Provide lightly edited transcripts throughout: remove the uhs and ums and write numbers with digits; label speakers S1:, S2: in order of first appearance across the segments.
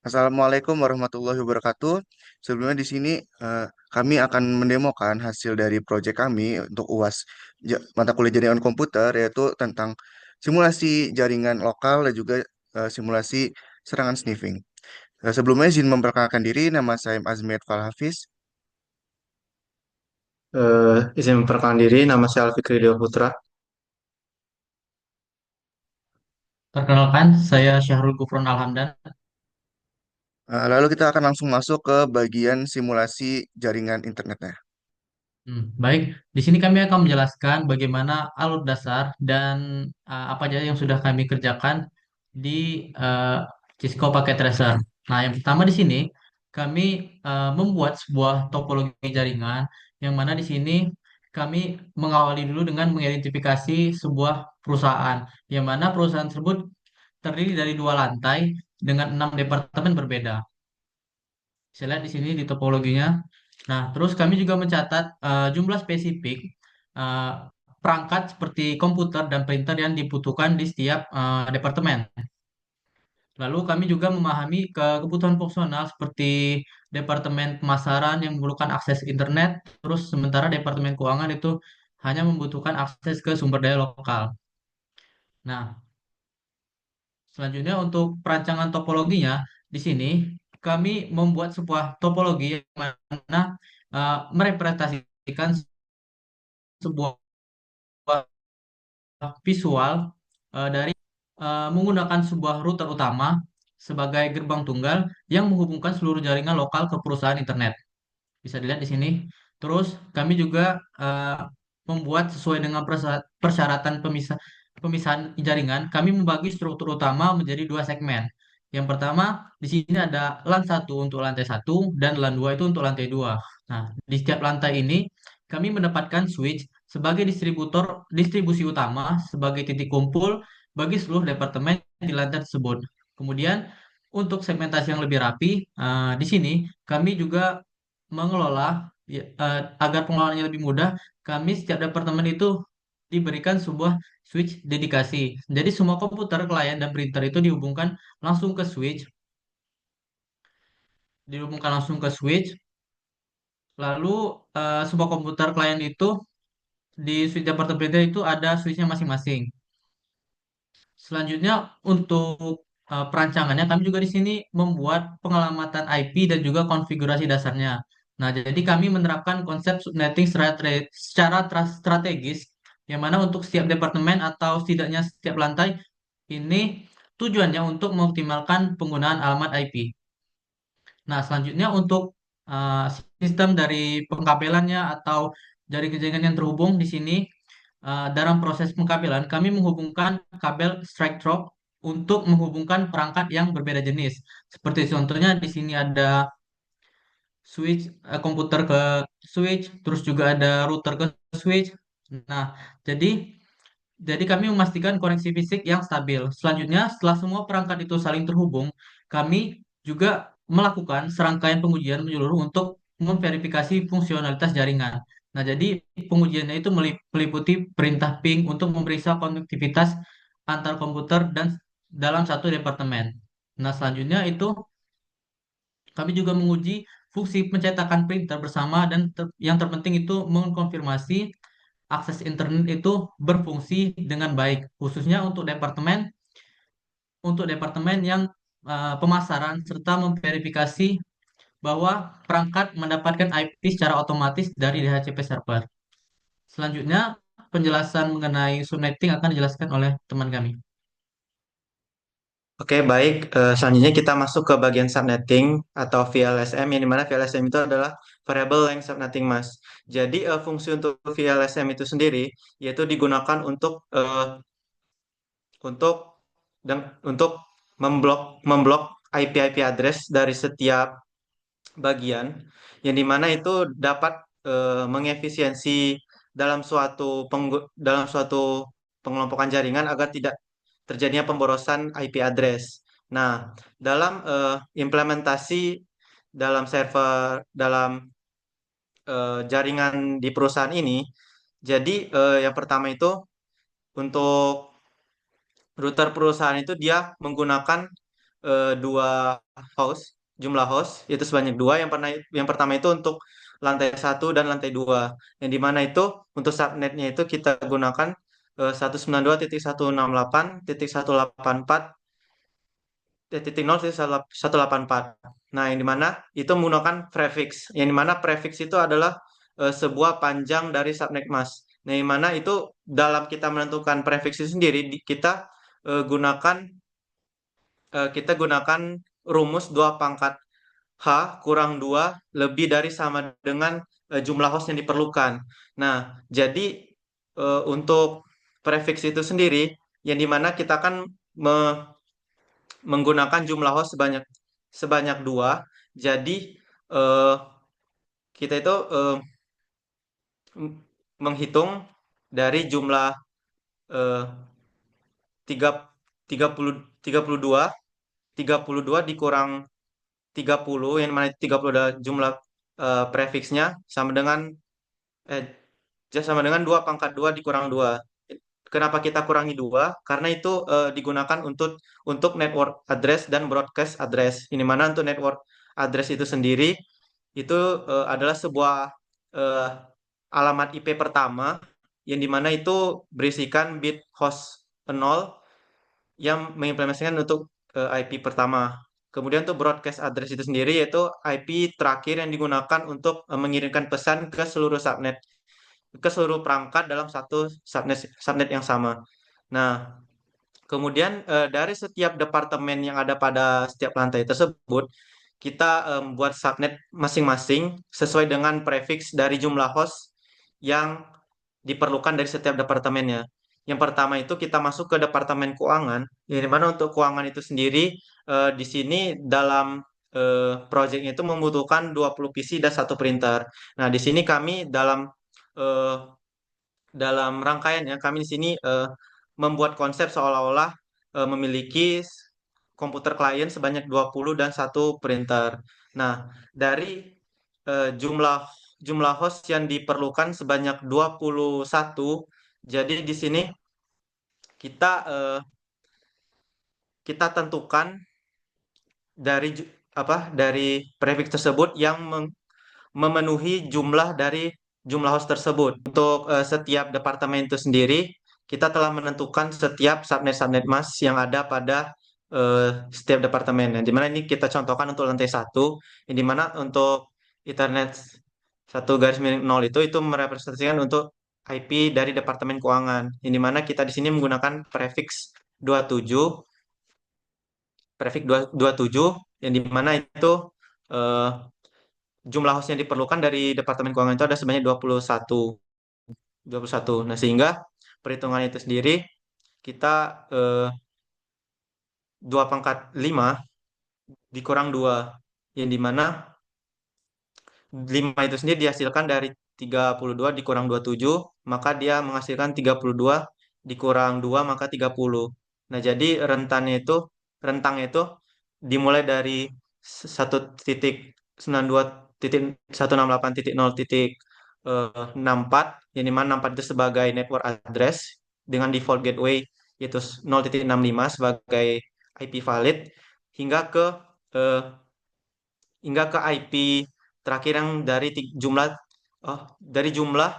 S1: Assalamualaikum warahmatullahi wabarakatuh. Sebelumnya di sini kami akan mendemokan hasil dari proyek kami untuk UAS mata kuliah jaringan komputer yaitu tentang simulasi jaringan lokal dan juga simulasi serangan sniffing. Sebelumnya izin memperkenalkan diri, nama saya Azmi Falhafiz.
S2: Izin memperkenalkan diri, nama saya Alfikri Dewa Putra.
S3: Perkenalkan, saya Syahrul Gufron Alhamdan.
S1: Lalu kita akan langsung masuk ke bagian simulasi jaringan internetnya.
S3: Baik, di sini kami akan menjelaskan bagaimana alur dasar dan apa saja yang sudah kami kerjakan di Cisco Packet Tracer. Nah, yang pertama di sini kami membuat sebuah topologi jaringan, yang mana di sini kami mengawali dulu dengan mengidentifikasi sebuah perusahaan, yang mana perusahaan tersebut terdiri dari dua lantai dengan enam departemen berbeda. Saya lihat di sini di topologinya. Nah, terus kami juga mencatat jumlah spesifik eh, perangkat seperti komputer dan printer yang dibutuhkan di setiap departemen. Lalu kami juga memahami kebutuhan fungsional seperti departemen pemasaran yang memerlukan akses internet, terus sementara departemen keuangan itu hanya membutuhkan akses ke sumber daya lokal. Nah, selanjutnya untuk perancangan topologinya, di sini kami membuat sebuah topologi yang mana merepresentasikan sebuah visual dari menggunakan sebuah router utama sebagai gerbang tunggal yang menghubungkan seluruh jaringan lokal ke perusahaan internet. Bisa dilihat di sini. Terus kami juga membuat sesuai dengan persyaratan pemisahan jaringan, kami membagi struktur utama menjadi dua segmen. Yang pertama, di sini ada LAN satu untuk lantai satu dan LAN 2 itu untuk lantai 2. Nah, di setiap lantai ini kami mendapatkan switch sebagai distribusi utama sebagai titik kumpul bagi seluruh departemen di lantai tersebut. Kemudian untuk segmentasi yang lebih rapi, di sini kami juga mengelola agar pengelolaannya lebih mudah, kami setiap departemen itu diberikan sebuah switch dedikasi. Jadi semua komputer, klien, dan printer itu dihubungkan langsung ke switch. Lalu semua komputer klien itu di switch departemen printer itu ada switchnya masing-masing. Selanjutnya untuk perancangannya kami juga di sini membuat pengelamatan IP dan juga konfigurasi dasarnya. Nah, jadi kami menerapkan konsep subnetting secara strategis yang mana untuk setiap departemen atau setidaknya setiap lantai ini tujuannya untuk mengoptimalkan penggunaan alamat IP. Nah, selanjutnya untuk uh, sistem dari pengkabelannya atau jaringan yang terhubung di sini dalam proses pengkabelan kami menghubungkan kabel strike drop untuk menghubungkan perangkat yang berbeda jenis. Seperti contohnya di sini ada switch komputer ke switch, terus juga ada router ke switch. Nah, jadi kami memastikan koneksi fisik yang stabil. Selanjutnya, setelah semua perangkat itu saling terhubung, kami juga melakukan serangkaian pengujian menyeluruh untuk memverifikasi fungsionalitas jaringan. Nah, jadi pengujiannya itu meliputi perintah ping untuk memeriksa konektivitas antar komputer dan dalam satu departemen. Nah, selanjutnya itu kami juga menguji fungsi pencetakan printer bersama dan yang terpenting itu mengkonfirmasi akses internet itu berfungsi dengan baik, khususnya untuk departemen yang pemasaran serta memverifikasi bahwa perangkat mendapatkan IP secara otomatis dari DHCP server. Selanjutnya, penjelasan mengenai subnetting akan dijelaskan oleh teman kami.
S2: Oke, baik. Selanjutnya kita masuk ke bagian subnetting atau VLSM, yang dimana VLSM itu adalah variable length subnetting mask. Jadi fungsi untuk VLSM itu sendiri yaitu digunakan untuk untuk memblok IP-IP address dari setiap bagian, yang dimana itu dapat mengefisiensi dalam suatu pengelompokan jaringan agar tidak terjadinya pemborosan IP address. Nah, dalam implementasi dalam server dalam jaringan di perusahaan ini, jadi yang pertama itu untuk router perusahaan itu dia menggunakan dua host, jumlah host yaitu sebanyak dua. Yang pertama itu untuk lantai satu dan lantai dua. Yang dimana itu untuk subnetnya itu kita gunakan 192.168.184 titik 0.184. Nah, yang dimana itu menggunakan prefix. Yang dimana prefix itu adalah sebuah panjang dari subnet mask. Nah, yang mana itu dalam kita menentukan prefix itu sendiri, gunakan kita gunakan rumus 2 pangkat H kurang 2 lebih dari sama dengan jumlah host yang diperlukan. Nah, jadi untuk prefix itu sendiri, yang dimana kita akan menggunakan jumlah host sebanyak sebanyak 2. Jadi eh, kita itu menghitung dari jumlah eh, tiga 30 32 dikurang 30, yang mana 30 adalah jumlah prefiksnya, sama dengan eh sama dengan 2 pangkat 2 dikurang 2. Kenapa kita kurangi 2? Karena itu digunakan untuk network address dan broadcast address. Ini mana untuk network address itu sendiri itu adalah sebuah eh, alamat IP pertama, yang dimana itu berisikan bit host 0 yang mengimplementasikan untuk IP pertama. Kemudian untuk broadcast address itu sendiri yaitu IP terakhir yang digunakan untuk mengirimkan pesan ke seluruh subnet, ke seluruh perangkat dalam satu subnet yang sama. Nah, kemudian dari setiap departemen yang ada pada setiap lantai tersebut, kita buat subnet masing-masing sesuai dengan prefix dari jumlah host yang diperlukan dari setiap departemennya. Yang pertama itu kita masuk ke departemen keuangan, yang dimana untuk keuangan itu sendiri di sini dalam project itu membutuhkan 20 PC dan satu printer. Nah, di sini kami eh, dalam rangkaiannya kami di sini membuat konsep seolah-olah memiliki komputer klien sebanyak 20 dan satu printer. Nah, dari jumlah jumlah host yang diperlukan sebanyak 21, jadi di sini kita kita tentukan dari dari prefix tersebut yang memenuhi jumlah dari jumlah host tersebut. Untuk setiap departemen itu sendiri, kita telah menentukan setiap subnet-subnet mask yang ada pada setiap departemen. Yang dimana ini kita contohkan untuk lantai satu, yang dimana untuk internet satu garis miring nol itu merepresentasikan untuk IP dari Departemen Keuangan. Yang dimana kita di sini menggunakan prefix 27, prefix 27, yang dimana itu eh, jumlah host yang diperlukan dari Departemen Keuangan itu ada sebanyak 21. Nah, sehingga perhitungan itu sendiri kita 2 pangkat 5 dikurang 2, yang dimana 5 itu sendiri dihasilkan dari 32 dikurang 27, maka dia menghasilkan 32 dikurang 2 maka 30. Nah, jadi rentangnya itu dimulai dari 1.92.168.0.64, yang dimana 64 itu sebagai network address dengan default gateway yaitu 0.65 sebagai IP valid, hingga ke eh, IP terakhir yang dari jumlah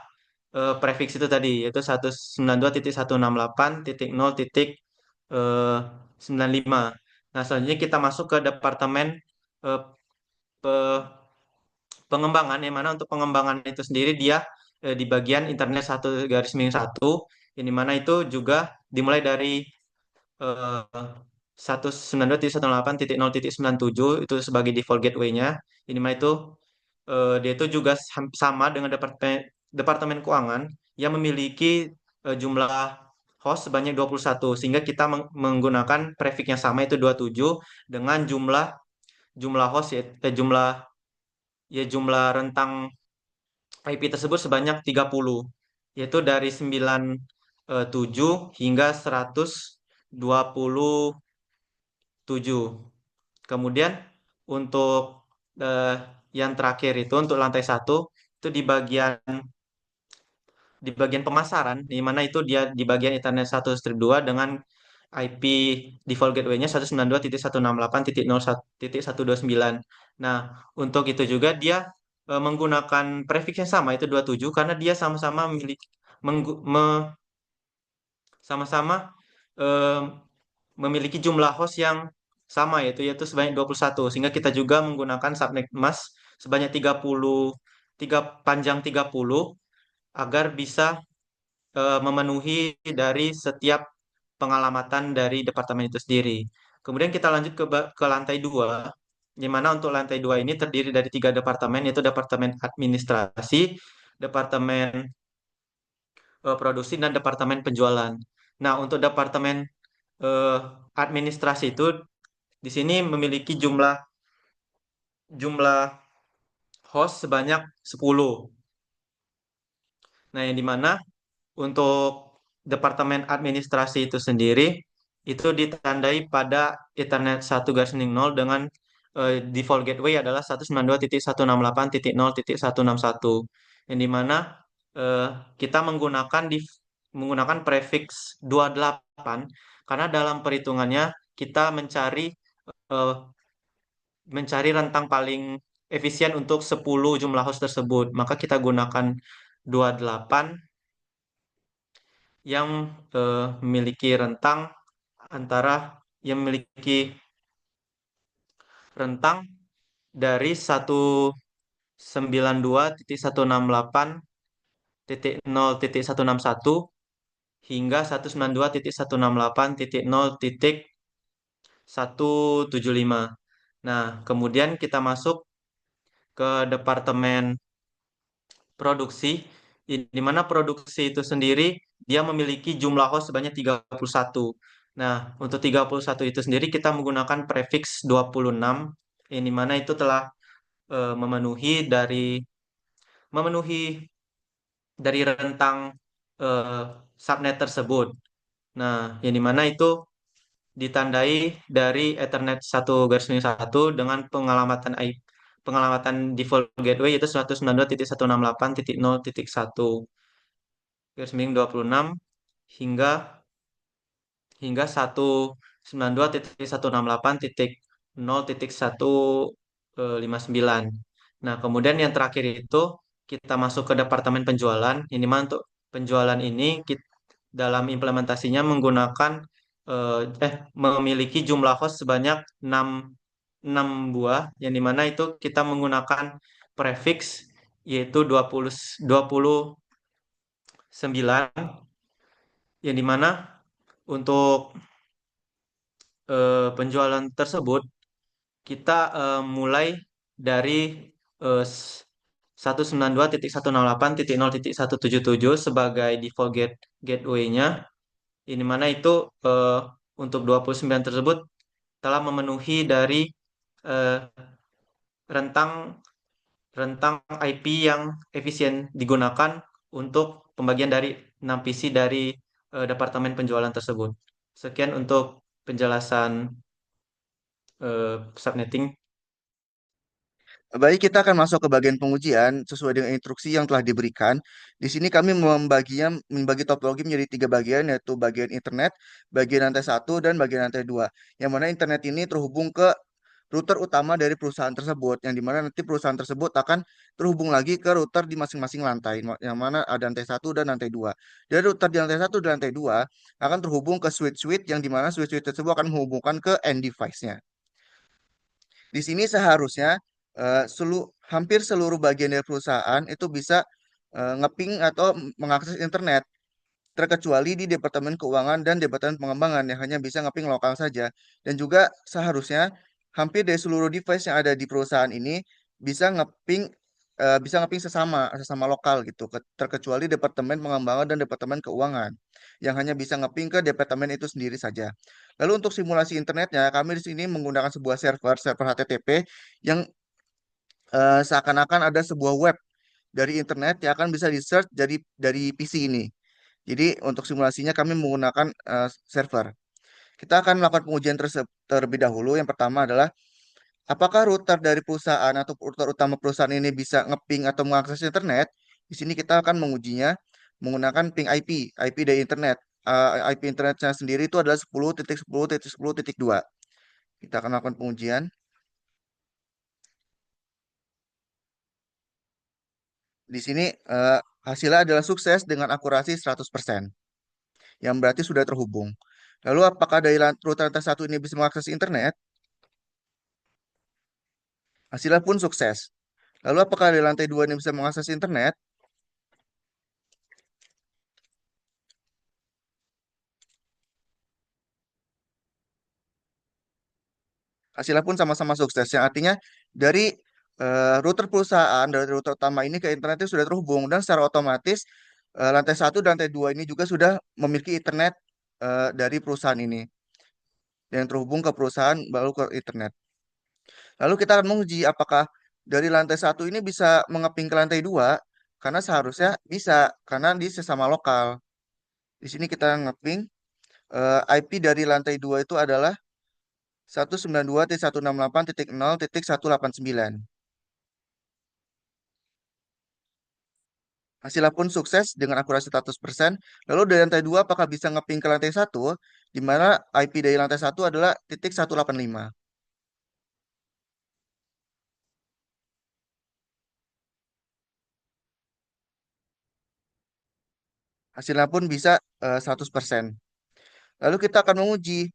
S2: prefix itu tadi yaitu 192.168.0.95. Nah, selanjutnya kita masuk ke departemen eh, pe- pengembangan, yang mana untuk pengembangan itu sendiri dia di bagian internet satu garis miring satu, yang dimana itu juga dimulai dari 192.168.0.97 itu sebagai default gateway-nya. Ini mah itu dia itu juga sama dengan departemen departemen keuangan yang memiliki jumlah host sebanyak 21, sehingga kita menggunakan prefix yang sama itu 27 dengan jumlah jumlah host jumlah rentang IP tersebut sebanyak 30, yaitu dari 97 hingga 127. Kemudian untuk eh, yang terakhir itu untuk lantai satu itu di bagian pemasaran, di mana itu dia di bagian internet 1 strip 2 dengan IP default gateway-nya 192.168.0.129. Nah, untuk itu juga dia menggunakan prefix yang sama, itu 27, karena dia sama-sama memiliki sama-sama eh, memiliki jumlah host yang sama, yaitu sebanyak 21, sehingga kita juga menggunakan subnet mask sebanyak 30, panjang 30, agar bisa memenuhi dari setiap pengalamatan dari departemen itu sendiri. Kemudian kita lanjut ke lantai 2, di mana untuk lantai 2 ini terdiri dari 3 departemen, yaitu departemen administrasi, departemen produksi, dan departemen penjualan. Nah, untuk departemen eh, administrasi itu di sini memiliki jumlah jumlah host sebanyak 10. Nah, yang dimana untuk Departemen Administrasi itu sendiri, itu ditandai pada Ethernet 1/0 dengan default gateway adalah 192.168.0.161, yang dimana eh, kita menggunakan prefix 28, karena dalam perhitungannya kita eh, mencari rentang paling efisien untuk 10 jumlah host tersebut. Maka kita gunakan 28 yang memiliki rentang dari 192.168.0.161 hingga 192.168.0.175. Nah, kemudian kita masuk ke departemen produksi, di mana produksi itu sendiri dia memiliki jumlah host sebanyak 31. Nah, untuk 31 itu sendiri kita menggunakan prefix 26, yang di mana itu telah eh, memenuhi dari memenuhi rentang eh, subnet tersebut. Nah, yang di mana itu ditandai dari Ethernet 1/1 dengan pengalamatan default gateway, yaitu 192.168.0.1/26 hingga 192.168.0.159. Nah, kemudian yang terakhir itu kita masuk ke departemen penjualan. Ini mah untuk penjualan ini dalam implementasinya memiliki jumlah host sebanyak 6 buah, yang dimana itu kita menggunakan prefix, yaitu 29, yang dimana untuk penjualan tersebut kita mulai dari eh, s- 192.168.0.177 sebagai default gateway-nya, ini mana itu untuk 29 tersebut telah memenuhi dari eh, rentang rentang IP yang efisien digunakan untuk pembagian dari 6 PC dari departemen penjualan tersebut. Sekian untuk penjelasan subnetting.
S1: Baik, kita akan masuk ke bagian pengujian sesuai dengan instruksi yang telah diberikan. Di sini kami membagi topologi menjadi 3 bagian, yaitu bagian internet, bagian lantai 1, dan bagian lantai 2. Yang mana internet ini terhubung ke router utama dari perusahaan tersebut, yang dimana nanti perusahaan tersebut akan terhubung lagi ke router di masing-masing lantai, yang mana ada lantai 1 dan lantai 2. Dari router di lantai 1 dan lantai 2 akan terhubung ke switch-switch, yang dimana switch-switch tersebut akan menghubungkan ke end device-nya. Di sini seharusnya hampir seluruh bagian dari perusahaan itu bisa ngeping atau mengakses internet, terkecuali di Departemen Keuangan dan Departemen Pengembangan yang hanya bisa ngeping lokal saja. Dan juga seharusnya hampir dari seluruh device yang ada di perusahaan ini bisa ngeping sesama sesama lokal gitu, terkecuali Departemen Pengembangan dan Departemen Keuangan yang hanya bisa ngeping ke departemen itu sendiri saja. Lalu untuk simulasi internetnya, kami di sini menggunakan sebuah server HTTP yang seakan-akan ada sebuah web dari internet yang akan bisa di-search dari PC ini. Jadi untuk simulasinya kami menggunakan server. Kita akan melakukan pengujian terlebih dahulu. Yang pertama adalah apakah router dari perusahaan atau router utama perusahaan ini bisa ngeping atau mengakses internet? Di sini kita akan mengujinya menggunakan ping IP dari internet. IP internetnya sendiri itu adalah 10.10.10.2. Kita akan melakukan pengujian. Di sini hasilnya adalah sukses dengan akurasi 100%, yang berarti sudah terhubung. Lalu apakah dari router lantai satu ini bisa mengakses internet? Hasilnya pun sukses. Lalu apakah dari lantai dua ini bisa mengakses internet? Hasilnya pun sama-sama sukses. Yang artinya dari router perusahaan, dari router utama ini ke internetnya sudah terhubung. Dan secara otomatis lantai satu dan lantai dua ini juga sudah memiliki internet dari perusahaan ini. Yang terhubung ke perusahaan baru ke internet. Lalu kita akan menguji apakah dari lantai satu ini bisa mengeping ke lantai dua, karena seharusnya bisa, karena di sesama lokal. Di sini kita ngeping IP dari lantai dua itu adalah 192.168.0.189. Hasilnya pun sukses dengan akurasi 100%. Lalu dari lantai dua apakah bisa ngeping ke lantai satu, di mana IP dari lantai satu adalah titik 185. Hasilnya pun bisa 100%. Lalu kita akan menguji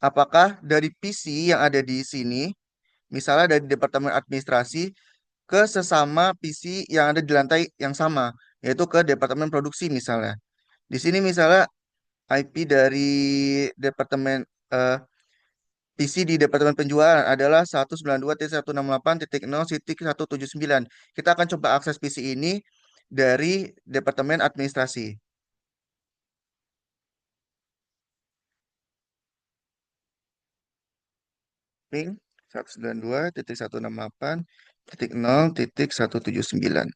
S1: apakah dari PC yang ada di sini, misalnya dari Departemen Administrasi, ke sesama PC yang ada di lantai yang sama, yaitu ke Departemen Produksi misalnya. Di sini misalnya IP dari Departemen eh, PC di Departemen Penjualan adalah 192.168.0.179. Kita akan coba akses PC ini dari Departemen Administrasi. Ping 192.168.0.179.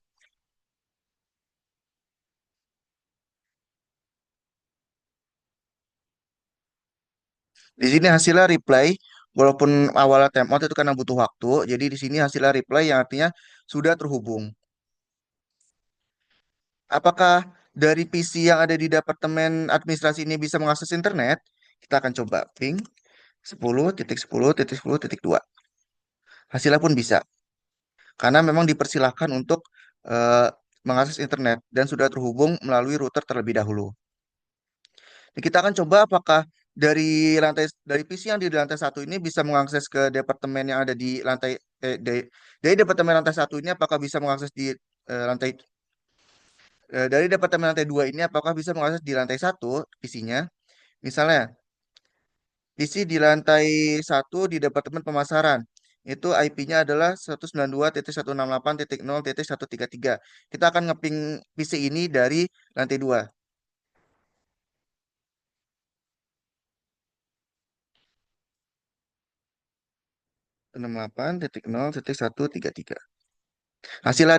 S1: Di sini hasilnya reply, walaupun awalnya timeout itu karena butuh waktu, jadi di sini hasilnya reply yang artinya sudah terhubung. Apakah dari PC yang ada di Departemen Administrasi ini bisa mengakses internet? Kita akan coba ping 10.10.10.2. Hasilnya pun bisa, karena memang dipersilahkan untuk eh, mengakses internet dan sudah terhubung melalui router terlebih dahulu. Nah, kita akan coba apakah dari PC yang di lantai satu ini bisa mengakses ke departemen yang ada di lantai dari departemen lantai satu ini apakah bisa mengakses di lantai dari departemen lantai dua ini apakah bisa mengakses di lantai satu PC-nya. Misalnya PC di lantai satu di departemen pemasaran itu IP-nya adalah 192.168.0.133. Kita akan ngeping PC ini dari lantai 2. 168.0.133. Hasilnya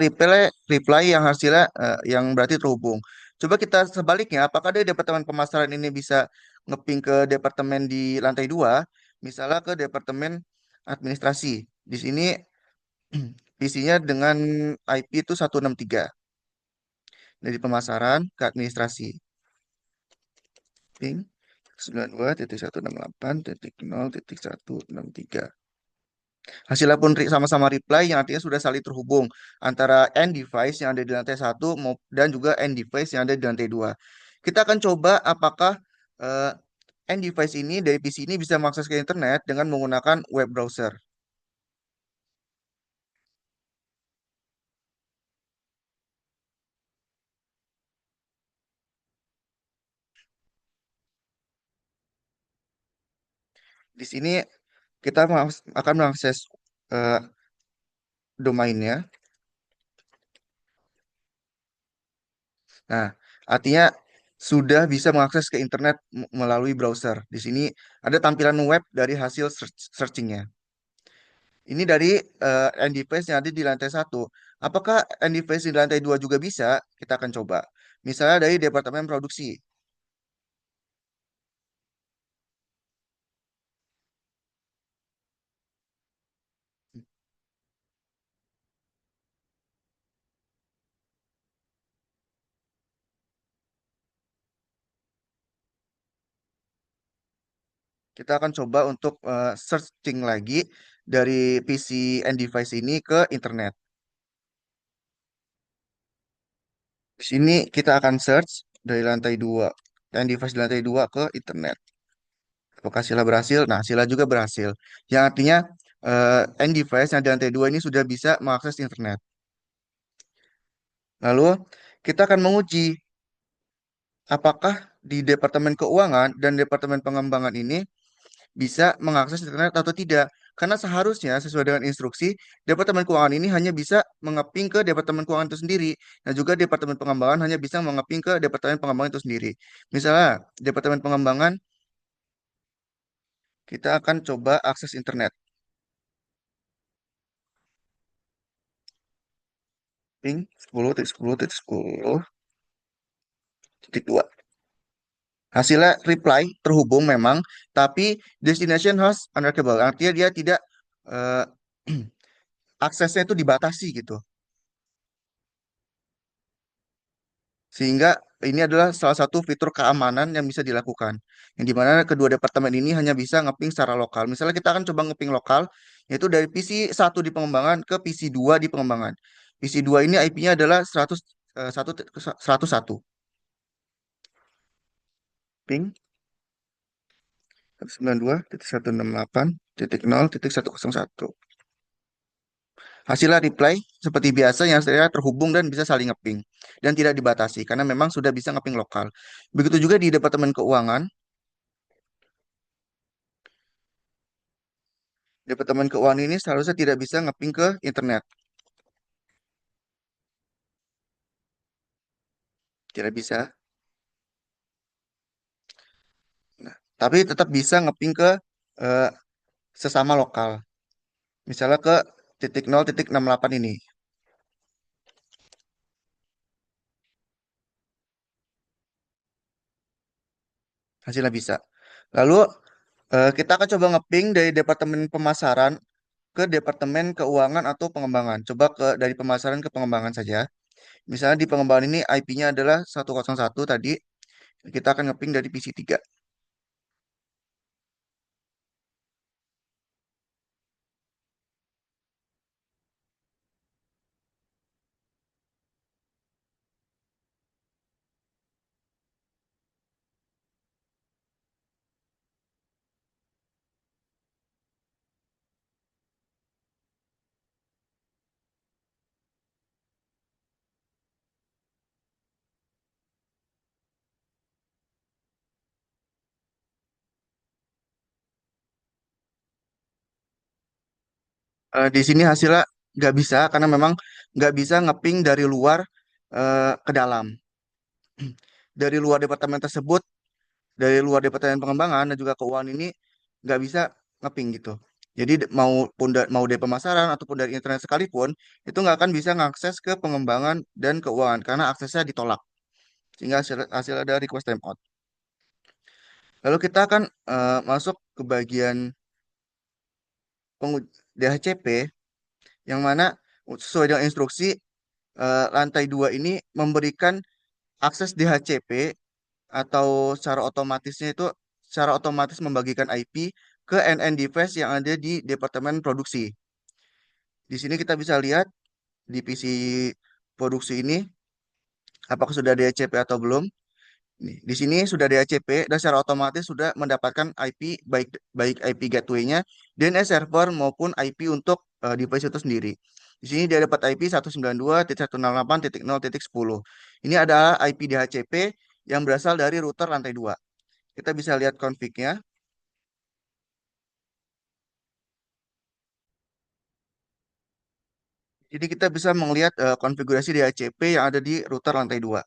S1: reply yang hasilnya yang berarti terhubung. Coba kita sebaliknya, apakah dari departemen pemasaran ini bisa ngeping ke departemen di lantai 2, misalnya ke departemen administrasi. Di sini isinya dengan IP itu 163 dari pemasaran ke administrasi. Ping 92.168.0.163. Hasilnya pun sama-sama reply yang artinya sudah saling terhubung antara end device yang ada di lantai satu dan juga end device yang ada di lantai dua. Kita akan coba apakah eh, end device ini dari PC ini bisa mengakses ke internet dengan menggunakan web browser. Di sini kita akan mengakses eh, domainnya. Nah, artinya sudah bisa mengakses ke internet melalui browser. Di sini ada tampilan web dari hasil searchingnya. Ini dari end device yang ada di lantai satu. Apakah end device di lantai dua juga bisa? Kita akan coba. Misalnya dari departemen produksi. Kita akan coba untuk searching lagi dari PC and device ini ke internet. Di sini kita akan search dari lantai 2 and device di lantai 2 ke internet. Apakah Sila berhasil? Nah, Sila juga berhasil. Yang artinya end device yang di lantai 2 ini sudah bisa mengakses internet. Lalu kita akan menguji apakah di Departemen Keuangan dan Departemen Pengembangan ini bisa mengakses internet atau tidak. Karena seharusnya sesuai dengan instruksi, Departemen Keuangan ini hanya bisa mengeping ke Departemen Keuangan itu sendiri. Dan juga Departemen Pengembangan hanya bisa mengeping ke Departemen Pengembangan itu sendiri. Misalnya, Departemen Pengembangan, kita akan coba akses internet. Ping 10.10.10.2. Hasilnya reply terhubung memang, tapi destination host unreachable. Artinya dia tidak eh, aksesnya itu dibatasi gitu. Sehingga ini adalah salah satu fitur keamanan yang bisa dilakukan. Yang dimana kedua departemen ini hanya bisa ngeping secara lokal. Misalnya kita akan coba ngeping lokal, yaitu dari PC 1 di pengembangan ke PC 2 di pengembangan. PC 2 ini IP-nya adalah 101. Ping 192.168.0.101. Hasilnya reply seperti biasa yang saya terhubung dan bisa saling ngeping dan tidak dibatasi karena memang sudah bisa ngeping lokal. Begitu juga di Departemen Keuangan. Departemen Keuangan ini seharusnya tidak bisa ngeping ke internet. Tidak bisa. Nah, tapi tetap bisa ngeping ke eh, sesama lokal. Misalnya ke titik 0.68 ini. Hasilnya bisa. Lalu kita akan coba ngeping dari Departemen Pemasaran ke Departemen Keuangan atau Pengembangan. Coba dari pemasaran ke pengembangan saja. Misalnya di pengembangan ini IP-nya adalah 101 tadi. Kita akan ngeping dari PC 3. Di sini hasilnya nggak bisa karena memang nggak bisa ngeping dari luar ke dalam. Dari luar departemen tersebut, dari luar departemen pengembangan dan juga keuangan ini nggak bisa ngeping gitu. Jadi mau dari pemasaran ataupun dari internet sekalipun itu nggak akan bisa mengakses ke pengembangan dan keuangan karena aksesnya ditolak sehingga hasil ada request timeout. Lalu kita akan masuk ke bagian DHCP yang mana sesuai dengan instruksi lantai 2 ini memberikan akses DHCP atau secara otomatisnya itu secara otomatis membagikan IP ke NN device yang ada di departemen produksi. Di sini kita bisa lihat di PC produksi ini apakah sudah DHCP atau belum. Nih, di sini sudah DHCP dan secara otomatis sudah mendapatkan IP baik baik IP gateway-nya, DNS server maupun IP untuk device itu sendiri. Di sini dia dapat IP 192.168.0.10. Ini adalah IP DHCP yang berasal dari router lantai 2. Kita bisa lihat config-nya. Jadi kita bisa melihat konfigurasi DHCP yang ada di router lantai 2.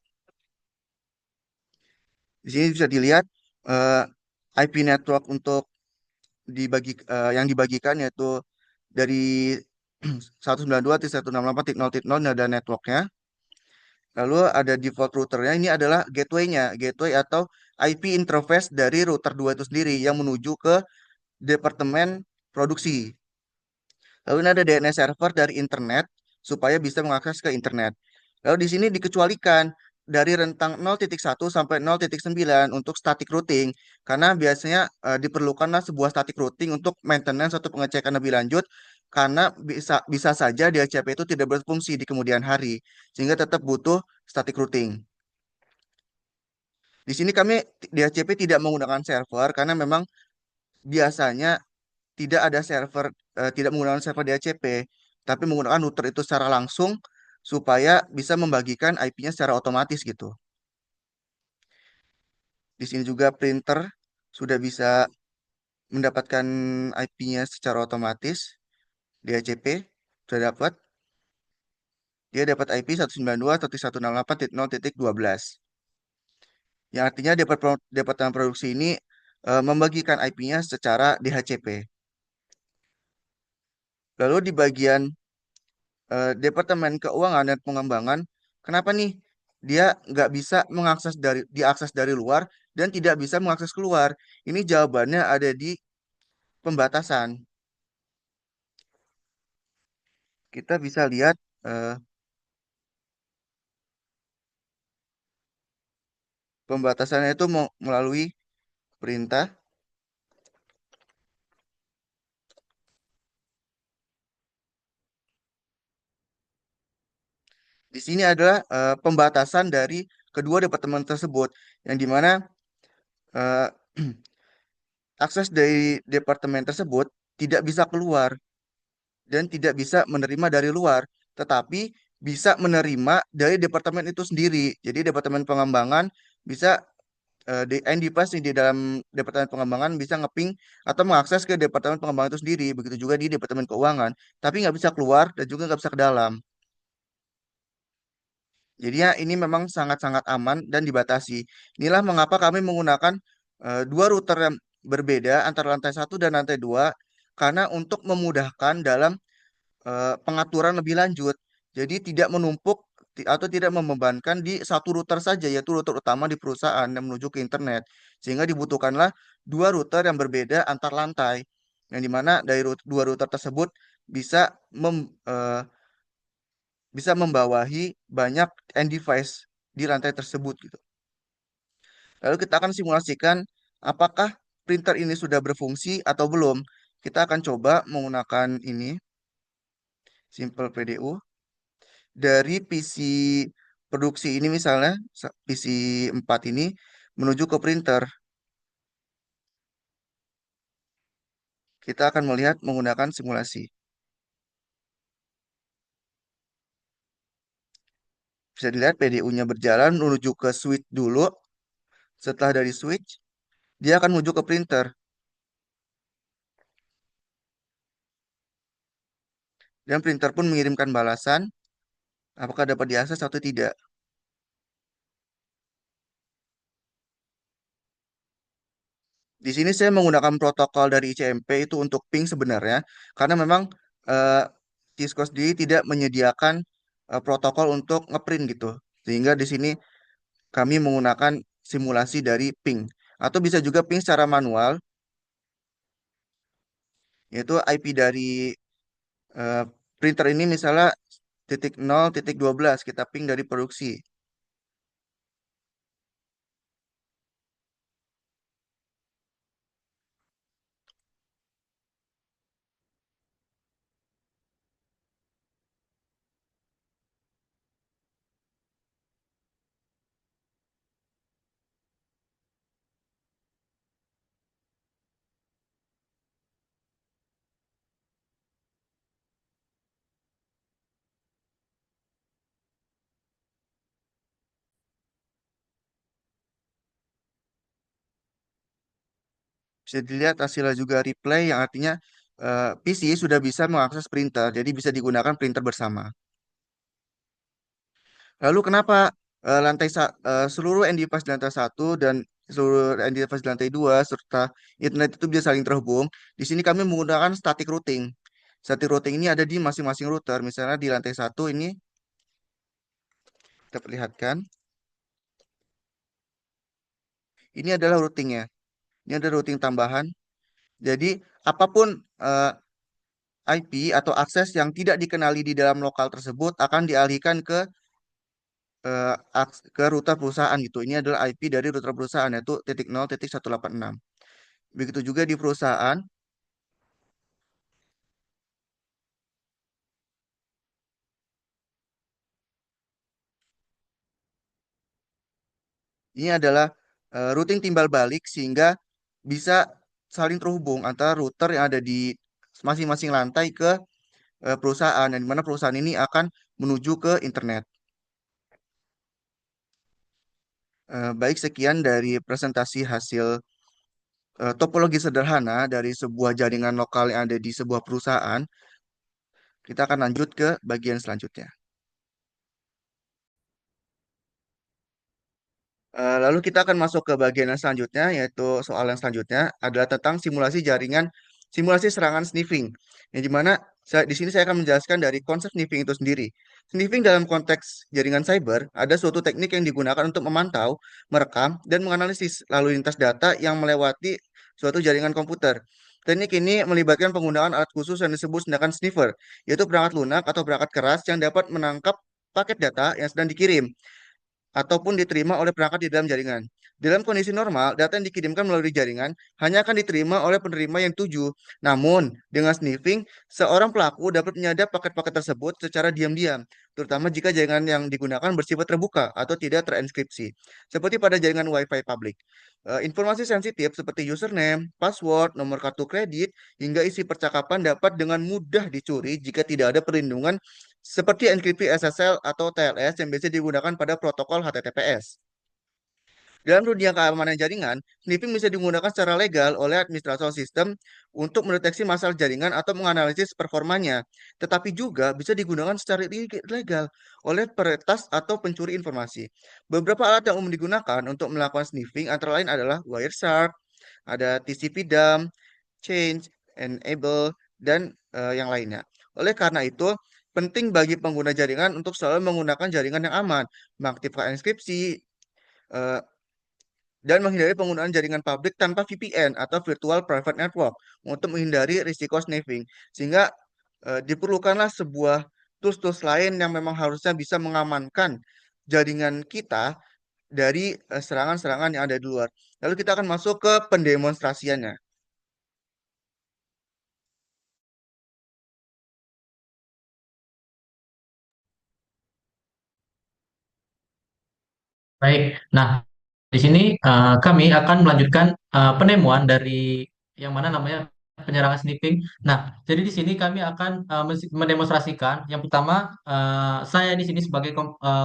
S1: Di sini bisa dilihat eh, IP network untuk yang dibagikan yaitu dari 192.168.0.0 ini ada networknya. Lalu ada default routernya, ini adalah gateway-nya, gateway atau IP interface dari router 2 itu sendiri yang menuju ke departemen produksi. Lalu ini ada DNS server dari internet supaya bisa mengakses ke internet. Lalu di sini dikecualikan dari rentang 0.1 sampai 0.9 untuk static routing karena biasanya diperlukanlah sebuah static routing untuk maintenance atau pengecekan lebih lanjut karena bisa bisa saja DHCP itu tidak berfungsi di kemudian hari sehingga tetap butuh static routing. Di sini kami DHCP tidak menggunakan server karena memang biasanya tidak ada server tidak menggunakan server DHCP tapi menggunakan router itu secara langsung supaya bisa membagikan IP-nya secara otomatis gitu. Di sini juga printer sudah bisa mendapatkan IP-nya secara otomatis. DHCP sudah dapat. Dia dapat IP 192.168.0.12. Yang artinya Departemen Produksi ini membagikan IP-nya secara DHCP. Lalu di bagian Departemen Keuangan dan Pengembangan, kenapa nih dia nggak bisa diakses dari luar dan tidak bisa mengakses keluar? Ini jawabannya ada di pembatasan. Kita bisa lihat eh, pembatasannya itu melalui perintah. Di sini adalah pembatasan dari kedua departemen tersebut, yang dimana eh, akses dari departemen tersebut tidak bisa keluar dan tidak bisa menerima dari luar, tetapi bisa menerima dari departemen itu sendiri. Jadi departemen pengembangan bisa di NDPAS di dalam departemen pengembangan bisa ngeping atau mengakses ke departemen pengembangan itu sendiri. Begitu juga di departemen keuangan, tapi nggak bisa keluar dan juga nggak bisa ke dalam. Jadinya ini memang sangat-sangat aman dan dibatasi. Inilah mengapa kami menggunakan dua router yang berbeda antara lantai satu dan lantai dua karena untuk memudahkan dalam pengaturan lebih lanjut. Jadi tidak menumpuk atau tidak membebankan di satu router saja, yaitu router utama di perusahaan yang menuju ke internet. Sehingga dibutuhkanlah dua router yang berbeda antar lantai, yang dimana dari dua router tersebut bisa bisa membawahi banyak end device di lantai tersebut gitu. Lalu kita akan simulasikan apakah printer ini sudah berfungsi atau belum. Kita akan coba menggunakan ini Simple PDU dari PC produksi ini misalnya PC 4 ini menuju ke printer. Kita akan melihat menggunakan simulasi. Bisa dilihat PDU-nya berjalan menuju ke switch dulu. Setelah dari switch, dia akan menuju ke printer. Dan printer pun mengirimkan balasan apakah dapat diakses atau tidak. Di sini saya menggunakan protokol dari ICMP itu untuk ping sebenarnya, karena memang eh, Cisco sendiri tidak menyediakan protokol untuk ngeprint gitu. Sehingga di sini kami menggunakan simulasi dari ping. Atau bisa juga ping secara manual, yaitu IP dari eh, printer ini misalnya titik 0, titik 12, kita ping dari produksi. Bisa dilihat hasilnya juga replay yang artinya PC sudah bisa mengakses printer, jadi bisa digunakan printer bersama. Lalu kenapa seluruh ND device di lantai satu dan seluruh ND device di lantai dua serta internet itu bisa saling terhubung? Di sini kami menggunakan static routing. Static routing ini ada di masing-masing router. Misalnya di lantai satu ini kita perlihatkan. Ini adalah routingnya. Ini ada routing tambahan. Jadi apapun IP atau akses yang tidak dikenali di dalam lokal tersebut akan dialihkan ke ke router perusahaan gitu. Ini adalah IP dari router perusahaan yaitu 0.186. Begitu juga di perusahaan, ini adalah routing timbal balik sehingga bisa saling terhubung antara router yang ada di masing-masing lantai ke perusahaan, dan di mana perusahaan ini akan menuju ke internet. Baik, sekian dari presentasi hasil topologi sederhana dari sebuah jaringan lokal yang ada di sebuah perusahaan. Kita akan lanjut ke bagian selanjutnya. Lalu kita akan masuk ke bagian yang selanjutnya, yaitu soal yang selanjutnya adalah tentang simulasi jaringan, simulasi serangan sniffing. Yang dimana di sini saya akan menjelaskan dari konsep sniffing itu sendiri. Sniffing dalam konteks jaringan cyber ada suatu teknik yang digunakan untuk memantau, merekam, dan menganalisis lalu lintas data yang melewati suatu jaringan komputer. Teknik ini melibatkan penggunaan alat khusus yang disebut tindakan sniffer, yaitu perangkat lunak atau perangkat keras yang dapat menangkap paket data yang sedang dikirim ataupun diterima oleh perangkat di dalam jaringan. Dalam kondisi normal, data yang dikirimkan melalui jaringan hanya akan diterima oleh penerima yang tuju. Namun, dengan sniffing, seorang pelaku dapat menyadap paket-paket tersebut secara diam-diam, terutama jika jaringan yang digunakan bersifat terbuka atau tidak terenkripsi, seperti pada jaringan Wi-Fi publik. Informasi sensitif seperti username, password, nomor kartu kredit, hingga isi percakapan dapat dengan mudah dicuri jika tidak ada perlindungan seperti enkripsi SSL atau TLS yang biasa digunakan pada protokol HTTPS. Dalam dunia keamanan jaringan, sniffing bisa digunakan secara legal oleh administrator sistem untuk mendeteksi masalah jaringan atau menganalisis performanya, tetapi juga bisa digunakan secara ilegal oleh peretas atau pencuri informasi. Beberapa alat yang umum digunakan untuk melakukan sniffing antara lain adalah Wireshark, ada TCP dump, change, enable, dan yang lainnya. Oleh karena itu, penting bagi pengguna jaringan untuk selalu menggunakan jaringan yang aman, mengaktifkan enkripsi, eh, dan menghindari penggunaan jaringan publik tanpa VPN atau Virtual Private Network untuk menghindari risiko sniffing. Sehingga diperlukanlah sebuah tools-tools lain yang memang harusnya bisa mengamankan jaringan kita dari serangan-serangan yang ada di luar. Lalu kita akan masuk ke pendemonstrasiannya.
S3: Baik. Nah, di sini kami akan melanjutkan penemuan dari yang mana namanya penyerangan sniffing. Nah, jadi di sini kami akan mendemonstrasikan yang pertama saya di sini sebagai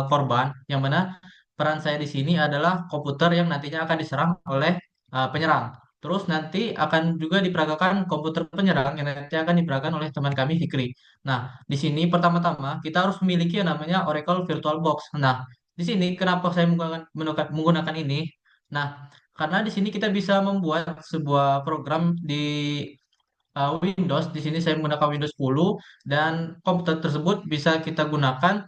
S3: korban, yang mana peran saya di sini adalah komputer yang nantinya akan diserang oleh penyerang. Terus nanti akan juga diperagakan komputer penyerang yang nanti akan diperagakan oleh teman kami Fikri. Nah, di sini pertama-tama kita harus memiliki yang namanya Oracle VirtualBox. Nah, di sini kenapa saya menggunakan ini? Nah, karena di sini kita bisa membuat sebuah program di Windows. Di sini saya menggunakan Windows 10 dan komputer tersebut bisa kita gunakan.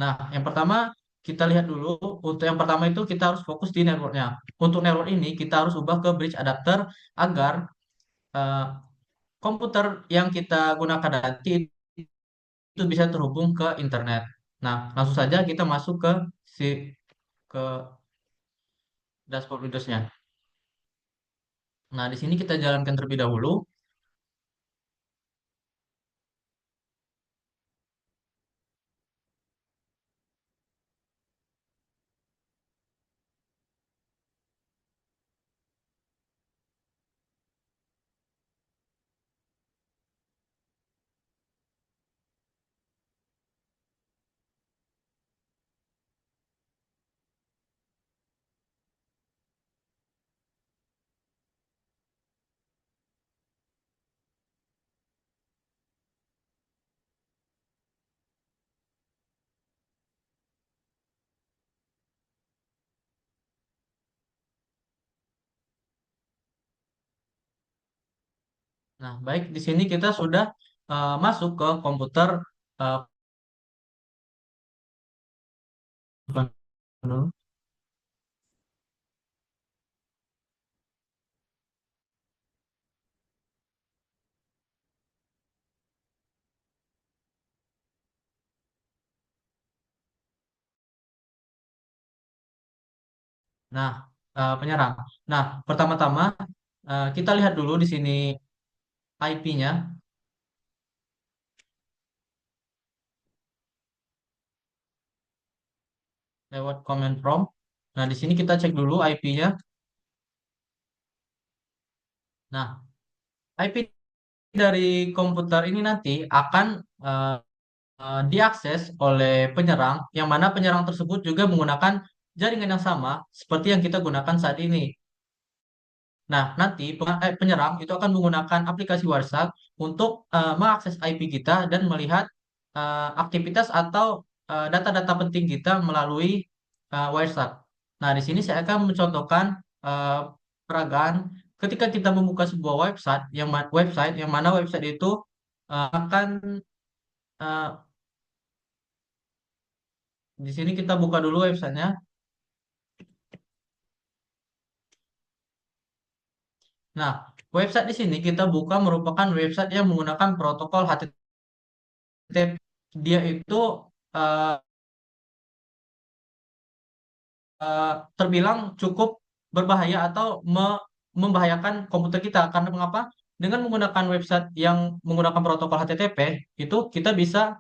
S3: Nah, yang pertama kita lihat dulu. Untuk yang pertama itu kita harus fokus di networknya. Untuk network ini kita harus ubah ke bridge adapter agar eh, komputer yang kita gunakan nanti itu bisa terhubung ke internet. Nah, langsung saja kita masuk si ke dashboard Windows-nya. Nah, di sini kita jalankan terlebih dahulu. Nah, baik, di sini kita sudah masuk ke komputer eh, Nah, penyerang. Nah, pertama-tama kita lihat dulu di sini IP-nya lewat command prompt. Nah, di sini kita cek dulu IP-nya. Nah, IP dari komputer ini nanti akan eh, diakses oleh penyerang, yang mana penyerang tersebut juga menggunakan jaringan yang sama seperti yang kita gunakan saat ini. Nah, nanti penyerang itu akan menggunakan aplikasi WhatsApp untuk mengakses IP kita dan melihat aktivitas atau data-data penting kita melalui WhatsApp. Nah, di sini saya akan mencontohkan uh, peragaan ketika kita membuka sebuah website yang mana website itu akan uh, di sini kita buka dulu websitenya. Nah, website di sini kita buka merupakan website yang menggunakan protokol HTTP. Dia itu eh, terbilang cukup berbahaya atau membahayakan komputer kita. Karena mengapa? Dengan menggunakan website yang menggunakan protokol HTTP, itu kita bisa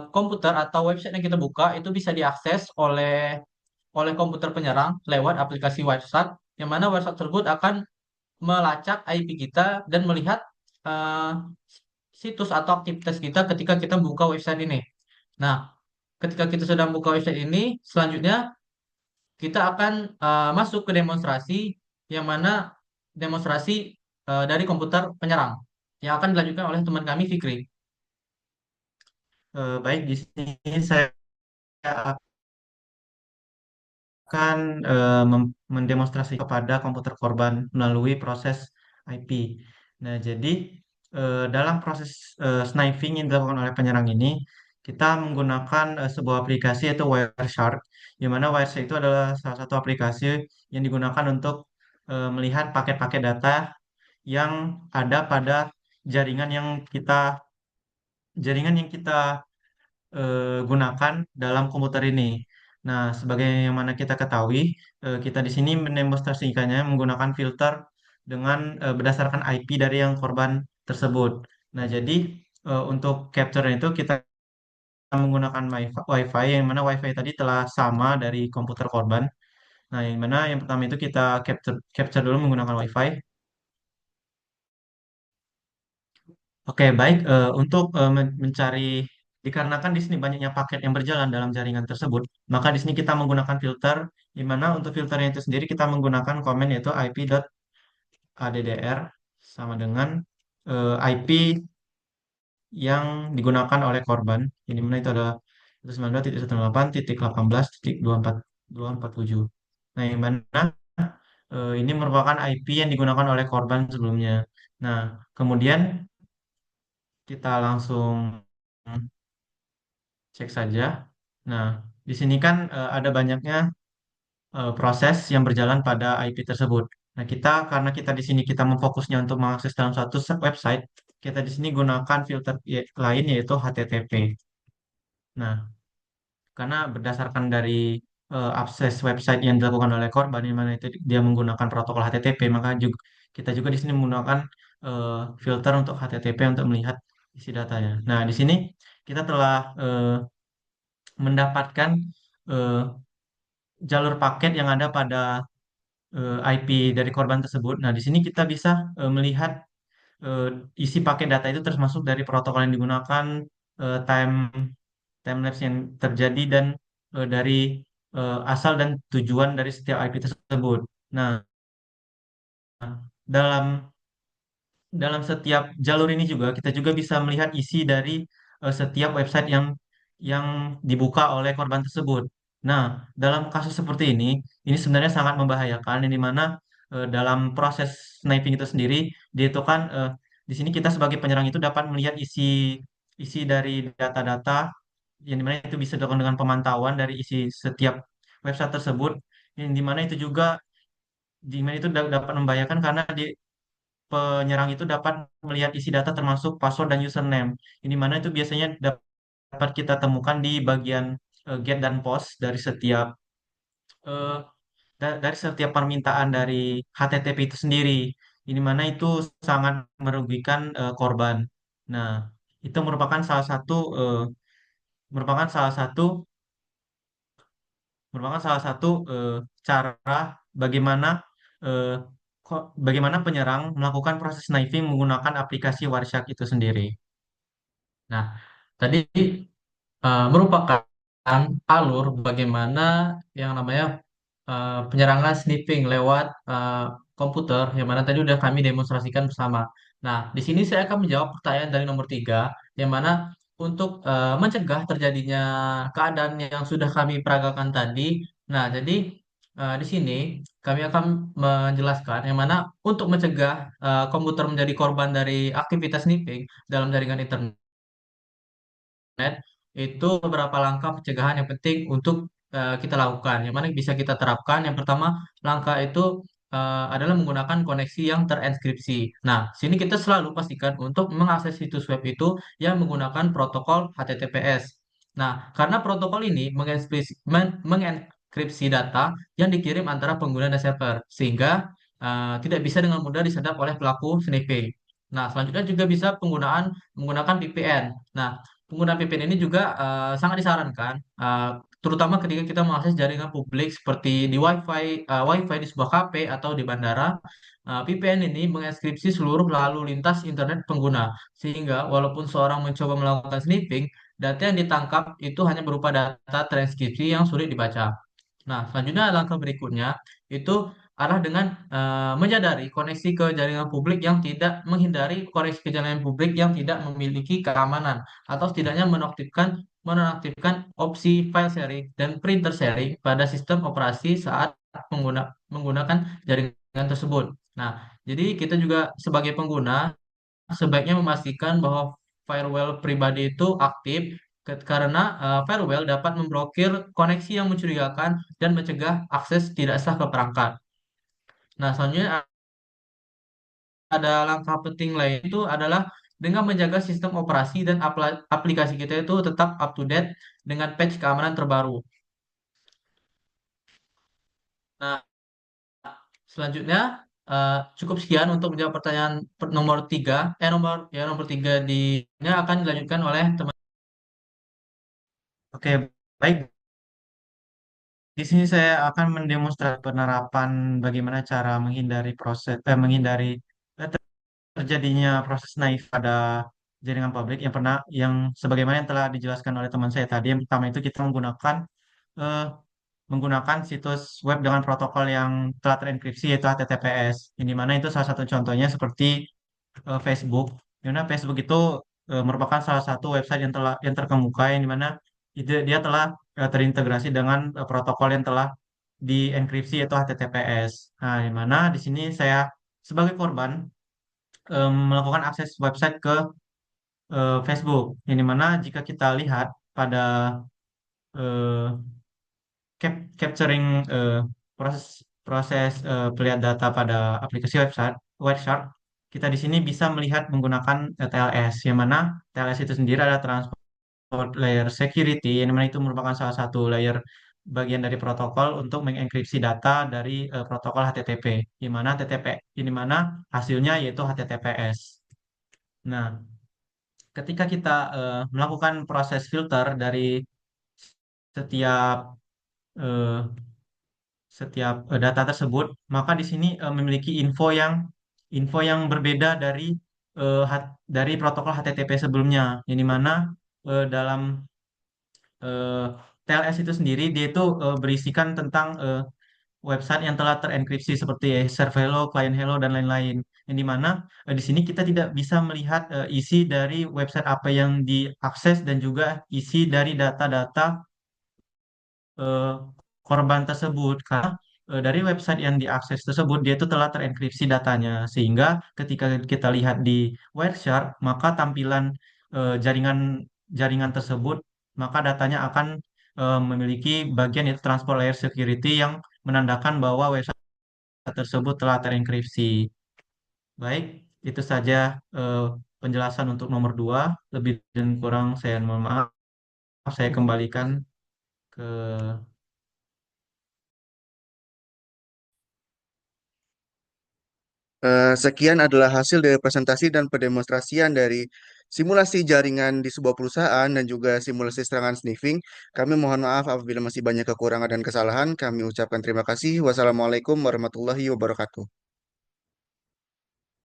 S3: komputer atau website yang kita buka itu bisa diakses oleh komputer penyerang lewat aplikasi WhatsApp, yang mana WhatsApp tersebut akan melacak IP kita dan melihat eh, situs atau aktivitas kita ketika kita membuka website ini. Nah, ketika kita sedang buka website ini, selanjutnya kita akan masuk ke demonstrasi, yang mana demonstrasi dari komputer penyerang yang akan dilanjutkan oleh teman kami Fikri.
S2: Baik, di sini saya akan mendemonstrasi kepada komputer korban melalui proses IP. Nah, jadi dalam proses sniping yang dilakukan oleh penyerang ini, kita menggunakan sebuah aplikasi yaitu Wireshark, di mana Wireshark itu adalah salah satu aplikasi yang digunakan untuk melihat paket-paket data yang ada pada jaringan yang kita jaringan yang kita gunakan dalam komputer ini. Nah, sebagaimana kita ketahui, kita di sini mendemonstrasikannya menggunakan filter dengan berdasarkan IP dari yang korban tersebut. Nah, jadi untuk capture itu kita menggunakan Wi-Fi, yang mana Wi-Fi tadi telah sama dari komputer korban. Nah, yang mana yang pertama itu kita capture dulu menggunakan Wi-Fi. Oke, baik. Untuk mencari, dikarenakan di sini banyaknya paket yang berjalan dalam jaringan tersebut, maka di sini kita menggunakan filter, di mana untuk filternya itu sendiri kita menggunakan komen yaitu ip.addr sama dengan IP yang digunakan oleh korban, ini mana itu adalah 192.168.18.247. Nah, yang mana ini merupakan IP yang digunakan oleh korban sebelumnya. Nah, kemudian kita langsung cek saja. Nah, di sini kan ada banyaknya proses yang berjalan pada IP tersebut. Nah, karena kita di sini kita memfokusnya untuk mengakses dalam satu website, kita di sini gunakan filter lain yaitu HTTP. Nah, karena berdasarkan dari akses website yang dilakukan oleh korban, di mana itu dia menggunakan protokol HTTP, maka juga kita juga di sini menggunakan filter untuk HTTP untuk melihat isi datanya. Nah, di sini kita telah mendapatkan eh, jalur paket yang ada pada IP dari korban tersebut. Nah, di sini kita bisa melihat eh, isi paket data itu termasuk dari protokol yang digunakan, eh, time timelapse yang terjadi dan dari asal dan tujuan dari setiap IP tersebut. Nah, dalam dalam setiap jalur ini juga kita juga bisa melihat isi dari setiap website yang dibuka oleh korban tersebut. Nah, dalam kasus seperti ini sebenarnya sangat membahayakan, yang dimana dalam proses sniping itu sendiri, dia itu kan di sini kita sebagai penyerang itu dapat melihat isi dari data-data, yang dimana itu bisa dilakukan dengan pemantauan dari isi setiap website tersebut, yang dimana itu juga dimana itu dapat membahayakan karena penyerang itu dapat melihat isi data termasuk password dan username. Ini mana itu biasanya dapat kita temukan di bagian get dan post dari setiap dari setiap permintaan dari HTTP itu sendiri, ini mana itu sangat merugikan korban. Nah, itu merupakan salah satu merupakan salah satu cara bagaimana eh, bagaimana penyerang melakukan proses sniping menggunakan aplikasi Wireshark itu sendiri.
S3: Nah, tadi merupakan alur bagaimana yang namanya penyerangan sniffing lewat komputer, yang mana tadi udah kami demonstrasikan bersama. Nah, di sini saya akan menjawab pertanyaan dari nomor tiga, yang mana untuk mencegah terjadinya keadaan yang sudah kami peragakan tadi. Nah, jadi di sini kami akan menjelaskan yang mana untuk mencegah komputer menjadi korban dari aktivitas sniffing dalam jaringan internet internet, itu beberapa langkah pencegahan yang penting untuk kita lakukan. Yang mana bisa kita terapkan. Yang pertama, langkah itu adalah menggunakan koneksi yang terenkripsi. Nah, sini kita selalu pastikan untuk mengakses situs web itu yang menggunakan protokol HTTPS. Nah, karena protokol ini mengenkripsi data yang dikirim antara pengguna dan server, sehingga tidak bisa dengan mudah disedap oleh pelaku sniffing. Nah, selanjutnya juga bisa menggunakan VPN. Nah, penggunaan VPN ini juga sangat disarankan, terutama ketika kita mengakses jaringan publik seperti di WiFi di sebuah kafe atau di bandara. VPN ini mengekskripsi seluruh lalu lintas internet pengguna, sehingga walaupun seorang mencoba melakukan sniffing, data yang ditangkap itu hanya berupa data transkripsi yang sulit dibaca. Nah, selanjutnya langkah berikutnya itu adalah dengan menyadari koneksi ke jaringan publik yang tidak menghindari koneksi ke jaringan publik yang tidak memiliki keamanan, atau setidaknya menonaktifkan opsi file sharing dan printer sharing pada sistem operasi saat menggunakan jaringan tersebut. Nah, jadi kita juga sebagai pengguna sebaiknya memastikan bahwa firewall pribadi itu aktif, karena firewall dapat memblokir koneksi yang mencurigakan dan mencegah akses tidak sah ke perangkat. Nah, selanjutnya ada langkah penting lain itu adalah dengan menjaga sistem operasi dan aplikasi kita itu tetap up to date dengan patch keamanan terbaru. Nah, selanjutnya cukup sekian untuk menjawab pertanyaan nomor tiga. Nomor tiga di ini akan dilanjutkan oleh teman.
S2: Oke, baik. Di sini saya akan mendemonstrasi penerapan bagaimana cara menghindari terjadinya proses naif pada jaringan publik yang sebagaimana yang telah dijelaskan oleh teman saya tadi. Yang pertama itu kita eh, menggunakan situs web dengan protokol yang telah terenkripsi, yaitu HTTPS. Ini mana itu salah satu contohnya seperti Facebook. Di mana Facebook itu merupakan salah satu website yang terkemuka, yang dimana dia telah terintegrasi dengan protokol yang telah dienkripsi, yaitu HTTPS. Nah, di mana di sini saya sebagai korban melakukan akses website ke Facebook. Yang dimana jika kita lihat pada eh, capturing proses proses pelihat data pada aplikasi Wireshark, kita di sini bisa melihat menggunakan TLS, yang mana TLS itu sendiri adalah Transport Layer Security, yang mana itu merupakan salah satu layer bagian dari protokol untuk mengenkripsi data dari protokol HTTP, di mana hasilnya yaitu HTTPS. Nah, ketika kita melakukan proses filter dari setiap eh, data tersebut, maka di sini memiliki info yang berbeda dari protokol HTTP sebelumnya, yang dimana dalam eh, TLS itu sendiri dia itu berisikan tentang website yang telah terenkripsi seperti server hello, client hello, dan lain-lain. Yang dimana di sini kita tidak bisa melihat isi dari website apa yang diakses dan juga isi dari data-data eh, korban tersebut, karena dari website yang diakses tersebut dia itu telah terenkripsi datanya, sehingga ketika kita lihat di Wireshark, maka tampilan jaringan jaringan tersebut, maka datanya akan memiliki bagian itu transport layer security yang menandakan bahwa website tersebut telah terenkripsi. Baik, itu saja eh, penjelasan untuk nomor dua. Lebih dan kurang saya mohon maaf. Saya kembalikan ke
S1: Sekian adalah hasil dari presentasi dan pendemonstrasian dari simulasi jaringan di sebuah perusahaan dan juga simulasi serangan sniffing. Kami mohon maaf apabila masih banyak kekurangan dan kesalahan. Kami ucapkan terima kasih. Wassalamualaikum warahmatullahi wabarakatuh.